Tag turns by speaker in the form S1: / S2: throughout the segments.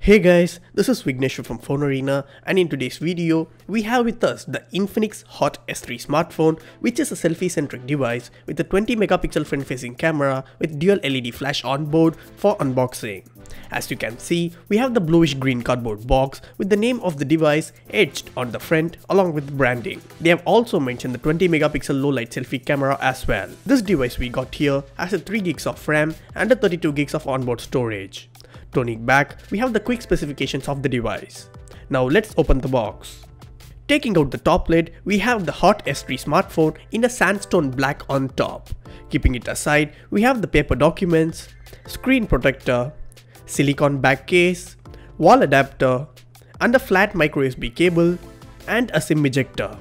S1: Hey guys, this is Vignesh from FoneArena, and in today's video, we have with us the Infinix Hot S3 smartphone, which is a selfie-centric device with a 20 megapixel front-facing camera with dual LED flash on board for unboxing. As you can see, we have the bluish-green cardboard box with the name of the device etched on the front along with branding. They have also mentioned the 20 megapixel low-light selfie camera as well. This device we got here has a 3 gigs of RAM and a 32 gigs of onboard storage. Turning back, we have the quick specifications of the device. Now let's open the box. Taking out the top lid, we have the Hot S3 smartphone in a sandstone black on top. Keeping it aside, we have the paper documents, screen protector, silicone back case, wall adapter, and a flat micro USB cable, and a SIM ejector.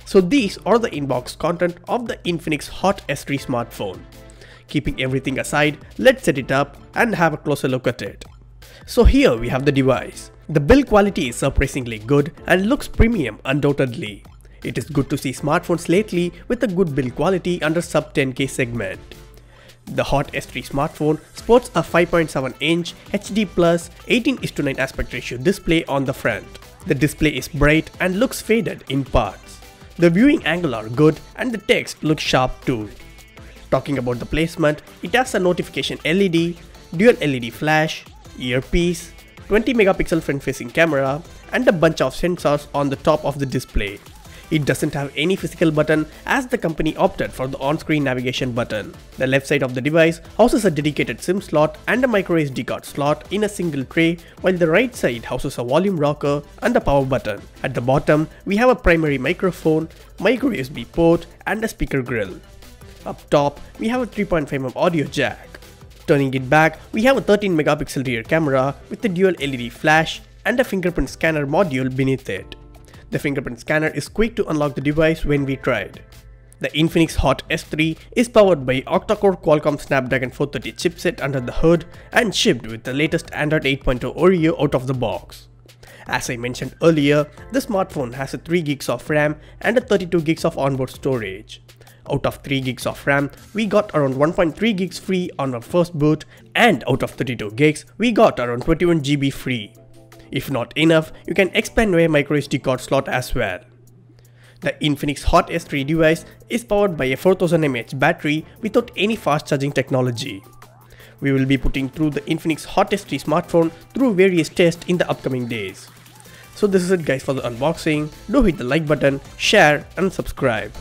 S1: So these are the inbox content of the Infinix Hot S3 smartphone. Keeping everything aside, let's set it up and have a closer look at it. So here we have the device. The build quality is surprisingly good and looks premium undoubtedly. It is good to see smartphones lately with a good build quality under sub 10K segment. The Hot S3 smartphone sports a 5.7-inch HD+ 18:9 aspect ratio display on the front. The display is bright and looks faded in parts. The viewing angle are good and the text looks sharp too. Talking about the placement, it has a notification LED, dual LED flash, earpiece, 20 megapixel front-facing camera, and a bunch of sensors on the top of the display. It doesn't have any physical button as the company opted for the on-screen navigation button. The left side of the device houses a dedicated SIM slot and a microSD card slot in a single tray, while the right side houses a volume rocker and a power button. At the bottom, we have a primary microphone, micro USB port, and a speaker grill. Up top, we have a 3.5mm audio jack. Turning it back, we have a 13 megapixel rear camera with a dual LED flash and a fingerprint scanner module beneath it. The fingerprint scanner is quick to unlock the device when we tried. The Infinix Hot S3 is powered by octa-core Qualcomm Snapdragon 430 chipset under the hood and shipped with the latest Android 8.0 Oreo out of the box. As I mentioned earlier, the smartphone has a 3 gigs of RAM and a 32 gigs of onboard storage. Out of 3 gigs of RAM, we got around 1.3 gigs free on our first boot, and out of 32 gigs, we got around 21 GB free. If not enough, you can expand via microSD card slot as well. The Infinix Hot S3 device is powered by a 4000 mAh battery without any fast charging technology. We will be putting through the Infinix Hot S3 smartphone through various tests in the upcoming days. So this is it guys for the unboxing. Do hit the like button, share and subscribe.